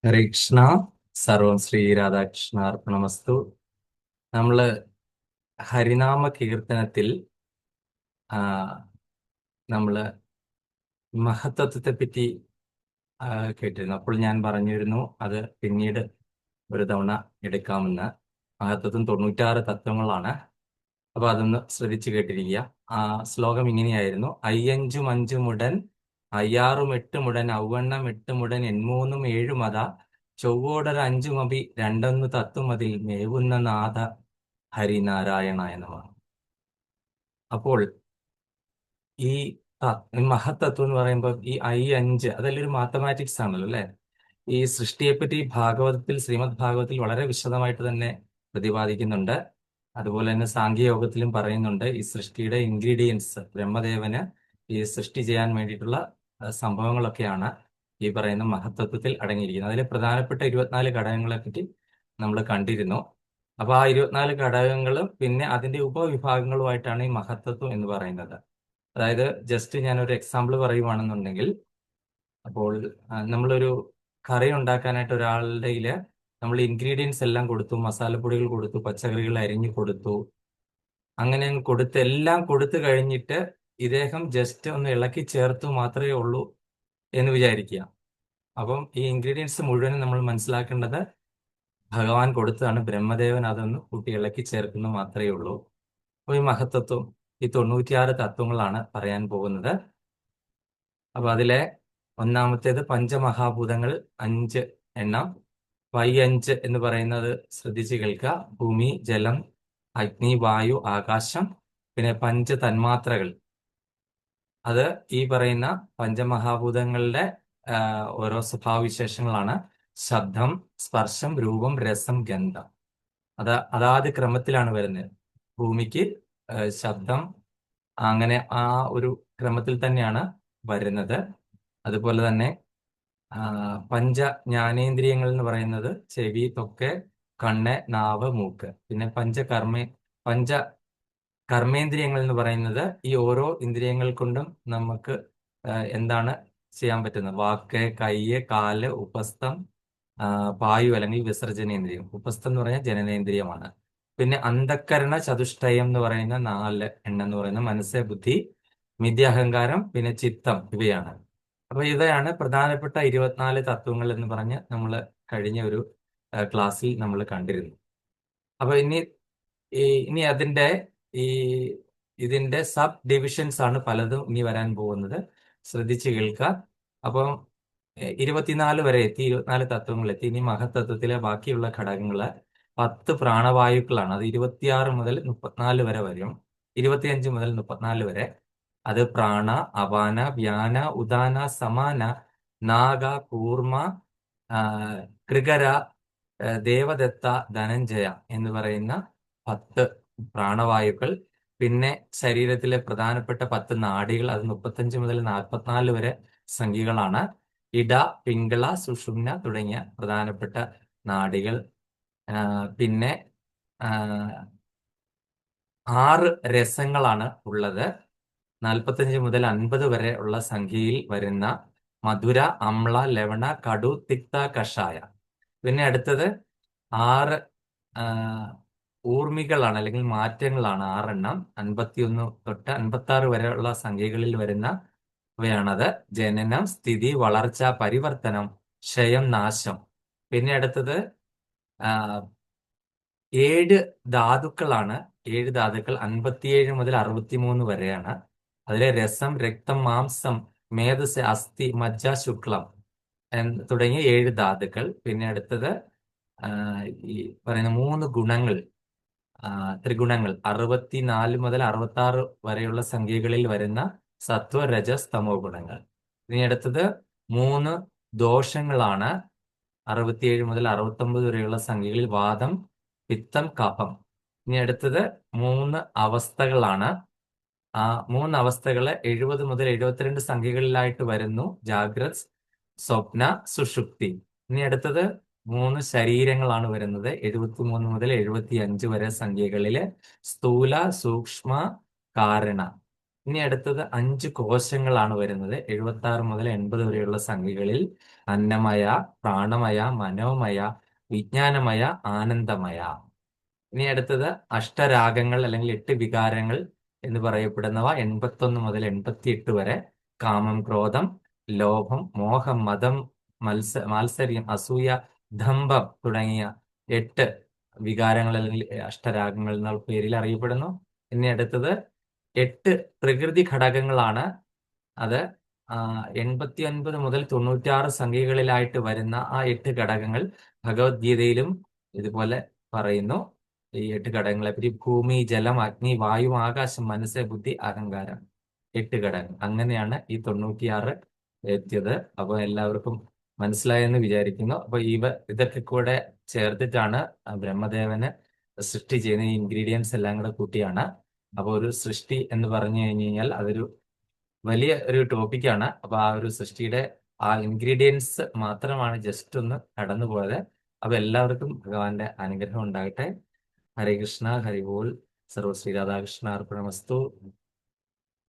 ഹരേ കൃഷ്ണ. സർവം ശ്രീ രാധാകൃഷ്ണ അർപ്പണമസ്തു. നമ്മള് ഹരിനാമ കീർത്തനത്തിൽ ആ, നമ്മള് മഹത്വത്തെ പറ്റി ആ, കേട്ടിരുന്നു. അപ്പോൾ ഞാൻ പറഞ്ഞിരുന്നു അത് പിന്നീട് ഒരു തവണ എടുക്കാമെന്ന്. മഹത്വത്തിന് 96 തത്വങ്ങളാണ്. അപ്പൊ അതൊന്ന് ശ്രദ്ധിച്ചു കേട്ടിരിക്കുക. ആ ശ്ലോകം ഇങ്ങനെയായിരുന്നു: അയ്യഞ്ചും അഞ്ചുമുടൻ അയ്യാറും എട്ടുമുടൻ ഔവണ്ണം എട്ടുമുടൻ എൺമൂന്നും ഏഴുമത ചൊവ്വോടർ അഞ്ചുമപി രണ്ടൊന്നു തത്വമതിൽ മേവുന്ന നാഥ ഹരിനാരായണായ നമഃ. അപ്പോൾ ഈ ഈ മഹത്തത്വം എന്ന് പറയുമ്പോൾ ഈ അഞ്ച് അതെല്ലാം ഒരു മാത്തമാറ്റിക്സ് ആണല്ലോ അല്ലെ. ഈ സൃഷ്ടിയെപ്പറ്റി ഭാഗവതത്തിൽ, ശ്രീമദ് ഭാഗവതത്തിൽ വളരെ വിശദമായിട്ട് തന്നെ പ്രതിപാദിക്കുന്നുണ്ട്. അതുപോലെ തന്നെ സാഖ്യയോഗത്തിലും പറയുന്നുണ്ട് ഈ സൃഷ്ടിയുടെ ഇൻഗ്രീഡിയൻസ് ബ്രഹ്മദേവന് ഈ സൃഷ്ടി ചെയ്യാൻ വേണ്ടിയിട്ടുള്ള സംഭവങ്ങളൊക്കെയാണ് ഈ പറയുന്ന മഹത്തത്വത്തിൽ അടങ്ങിയിരിക്കുന്നത്. അതിലെ പ്രധാനപ്പെട്ട 24 ഘടകങ്ങളെ പറ്റി നമ്മൾ കണ്ടിരുന്നു. അപ്പൊ ആ 24 ഘടകങ്ങളും പിന്നെ അതിന്റെ ഉപവിഭാഗങ്ങളുമായിട്ടാണ് ഈ മഹത്തത്വം എന്ന് പറയുന്നത്. അതായത് ജസ്റ്റ് ഞാനൊരു എക്സാമ്പിൾ പറയുവാണെന്നുണ്ടെങ്കിൽ, അപ്പോൾ നമ്മളൊരു കറി ഉണ്ടാക്കാനായിട്ട് ഒരാളുടെ കയ്യില് നമ്മൾ ഇൻഗ്രീഡിയൻസ് എല്ലാം കൊടുത്തു, മസാലപ്പൊടികൾ കൊടുത്തു, പച്ചക്കറികൾ അരിഞ്ഞു കൊടുത്തു. അങ്ങനെ അങ്ങ് കൊടുത്ത് എല്ലാം കൊടുത്തു കഴിഞ്ഞിട്ട് ഇദ്ദേഹം ജസ്റ്റ് ഒന്ന് ഇളക്കി ചേർത്തു മാത്രമേ ഉള്ളൂ എന്ന് വിചാരിക്കുക. അപ്പം ഈ ഇൻഗ്രീഡിയൻസ് മുഴുവനും നമ്മൾ മനസ്സിലാക്കേണ്ടത് ഭഗവാൻ കൊടുത്തതാണ്. ബ്രഹ്മദേവൻ അതൊന്ന് കൂട്ടി ഇളക്കി ചേർക്കുന്നത് മാത്രമേ ഉള്ളൂ. അപ്പോൾ ഈ മഹത്തത്വം, ഈ 96 തത്വങ്ങളാണ് പറയാൻ പോകുന്നത്. അപ്പൊ അതിലെ ഒന്നാമത്തേത് പഞ്ചമഹാഭൂതങ്ങൾ 5 എണ്ണം. വൈ 5 എന്ന് പറയുന്നത് ശ്രദ്ധിച്ച് കേൾക്കുക: ഭൂമി, ജലം, അഗ്നി, വായു, ആകാശം. പിന്നെ പഞ്ച തന്മാത്രകൾ, അത് ഈ പറയുന്ന പഞ്ചമഹാഭൂതങ്ങളുടെ ഓരോ സ്വഭാവവിശേഷങ്ങളാണ്. ശബ്ദം, സ്പർശം, രൂപം, രസം, ഗന്ധം. അതാത് ക്രമത്തിലാണ് വരുന്നത്. ഭൂമിക്ക് ശബ്ദം, അങ്ങനെ ആ ഒരു ക്രമത്തിൽ തന്നെയാണ് വരുന്നത്. അതുപോലെ തന്നെ പഞ്ച ജ്ഞാനേന്ദ്രിയങ്ങൾ എന്ന് പറയുന്നത് ചെവി, ത്വക്ക്, കണ്ണ്, നാവ്, മൂക്ക്. പിന്നെ പഞ്ച കർമ്മേന്ദ്രിയങ്ങൾ എന്ന് പറയുന്നത് ഈ ഓരോ ഇന്ദ്രിയങ്ങൾ കൊണ്ടും നമുക്ക് എന്താണ് ചെയ്യാൻ പറ്റുന്നത്: വാക്ക്, കയ്യ്, കാല്, ഉപസ്ഥം, പായു അല്ലെങ്കിൽ വിസർജനേന്ദ്രിയം. ഉപസ്ഥം എന്ന് പറഞ്ഞാൽ ജനനേന്ദ്രിയമാണ്. പിന്നെ അന്ധക്കരണ ചതുഷ്ടയം എന്ന് പറയുന്ന 4 എണ്ണം എന്ന് പറയുന്ന മനസ്സ്, ബുദ്ധി, മിഥ്യാഹങ്കാരം, പിന്നെ ചിത്തം. ഇവയാണ്. അപ്പൊ ഇവയാണ് പ്രധാനപ്പെട്ട 24 തത്വങ്ങൾ എന്ന് പറഞ്ഞ് നമ്മൾ കഴിഞ്ഞ ഒരു ക്ലാസ്സിൽ നമ്മൾ കണ്ടിരുന്നു. അപ്പൊ ഇനി ഈ ഇതിന്റെ സബ് ഡിവിഷൻസ് ആണ് പലതും ഇനി വരാൻ പോകുന്നത്. ശ്രദ്ധിച്ച് കേൾക്കുക. അപ്പം 24 വരെ എത്തി, 24 തത്വങ്ങൾ എത്തി. ഇനി മഹത്തത്വത്തിലെ ബാക്കിയുള്ള ഘടകങ്ങള് 10 പ്രാണവായുക്കളാണ്. അത് 26 മുതൽ 34 വരെ വരും. 25 മുതൽ 34 വരെ. അത് പ്രാണ, അപാന, വ്യാന, ഉദാന, സമാന, നാഗ, കൂർമ, ആ, കൃകര, ദേവദത്ത, ധനഞ്ജയ എന്ന് പറയുന്ന 10 പ്രാണവായുക്കൾ. പിന്നെ ശരീരത്തിലെ പ്രധാനപ്പെട്ട 10 നാഡികൾ, അത് 35 മുതൽ 44 വരെ സംഖ്യകളാണ്. ഇട, പിംഗള, സുഷുമ്ന തുടങ്ങിയ പ്രധാനപ്പെട്ട നാഡികൾ. പിന്നെ 6 രസങ്ങളാണ് ഉള്ളത്. 45 മുതൽ 50 വരെ ഉള്ള സംഖ്യയിൽ വരുന്ന മധുര, അമ്ല, ലവണ, കടു, തിക്ത, കഷായ. പിന്നെ അടുത്തത് 6 ആ, ഊർമികളാണ് അല്ലെങ്കിൽ മാറ്റങ്ങളാണ്. 6 എണ്ണം. 51 തൊട്ട് 56 വരെയുള്ള സംഖ്യകളിൽ വരുന്നവയാണത്: ജനനം, സ്ഥിതി, വളർച്ച, പരിവർത്തനം, ക്ഷയം, നാശം. പിന്നെ അടുത്തത് ആ, 7 ധാതുക്കളാണ്. 7 ധാതുക്കൾ 57 മുതൽ 63 വരെയാണ്. അതിലെ രസം, രക്തം, മാംസം, മേധസ്, അസ്ഥി, മജ്ജ, ശുക്ലം തുടങ്ങിയ 7 ധാതുക്കൾ. പിന്നെ അടുത്തത് ആ, ഈ പറയുന്ന 3 ഗുണങ്ങൾ, ത്രിഗുണങ്ങൾ 64 മുതൽ 66 വരെയുള്ള സംഖ്യകളിൽ വരുന്ന സത്വ, രജസ്, തമോ ഗുണങ്ങൾ. ഇനി അടുത്തത് 3 ദോഷങ്ങളാണ്. 67 മുതൽ 69 വരെയുള്ള സംഖ്യകളിൽ വാദം, പിത്തം, കഫം. ഇനി അടുത്തത് 3 അവസ്ഥകളാണ്. ആ 3 അവസ്ഥകള് 70 മുതൽ 72 സംഖ്യകളിലായിട്ട് വരുന്നു: ജാഗ്രത്, സ്വപ്ന, സുഷുപ്തി. ഇനി അടുത്തത് 3 ശരീരങ്ങളാണ് വരുന്നത്: 73 മുതൽ 75 വരെ സംഖ്യകളില് സ്ഥൂല, സൂക്ഷ്മ, കാരണ. ഇനി അടുത്തത് 5 കോശങ്ങളാണ് വരുന്നത്. 76 മുതൽ 80 വരെയുള്ള സംഖ്യകളിൽ അന്നമയ, പ്രാണമയ, മനോമയ, വിജ്ഞാനമയ, ആനന്ദമയ. ഇനി അടുത്തത് അഷ്ടരാഗങ്ങൾ അല്ലെങ്കിൽ 8 വികാരങ്ങൾ എന്ന് പറയപ്പെടുന്നവ 81 മുതൽ 88 വരെ. കാമം, ക്രോധം, ലോഭം, മോഹം, മതം, മാത്സര്യം, അസൂയ, ദമ്പം തുടങ്ങിയ 8 വികാരങ്ങൾ അല്ലെങ്കിൽ അഷ്ടരാഗങ്ങൾ എന്ന പേരിൽ അറിയപ്പെടുന്നു. ഇനി അടുത്തത് 8 പ്രകൃതി ഘടകങ്ങളാണ്. അത് 89 മുതൽ 96 സംഖ്യകളിലായിട്ട് വരുന്ന ആ 8 ഘടകങ്ങൾ ഭഗവത്ഗീതയിലും ഇതുപോലെ പറയുന്നു. ഈ 8 ഘടകങ്ങളെ പറ്റി: ഭൂമി, ജലം, അഗ്നി, വായു, ആകാശം, മനസ്സ്, ബുദ്ധി, അഹങ്കാരം. 8 ഘടകങ്ങൾ. അങ്ങനെയാണ് ഈ 96 എത്തിയത്. അപ്പൊ എല്ലാവർക്കും മനസ്സിലായെന്ന് വിചാരിക്കുന്നു. അപ്പൊ ഇതൊക്കെ കൂടെ ചേർത്തിട്ടാണ് ബ്രഹ്മദേവന് സൃഷ്ടി ചെയ്യുന്ന ഈ ഇൻഗ്രീഡിയൻസ് എല്ലാം കൂടെ കൂട്ടിയാണ്. അപ്പൊ ഒരു സൃഷ്ടി എന്ന് പറഞ്ഞു കഴിഞ്ഞു കഴിഞ്ഞാൽ അതൊരു വലിയ ഒരു ടോപ്പിക്കാണ്. അപ്പൊ ആ ഒരു സൃഷ്ടിയുടെ ആ ഇൻഗ്രീഡിയൻസ് മാത്രമാണ് ജസ്റ്റ് ഒന്ന് കടന്നു പോയത്. അപ്പൊ എല്ലാവർക്കും ഭഗവാന്റെ അനുഗ്രഹം ഉണ്ടാകട്ടെ. ഹരേ കൃഷ്ണ, ഹരി ബോൾ. സർവ്വശ്രീ രാധാകൃഷ്ണ അർപ്പണമസ്തു.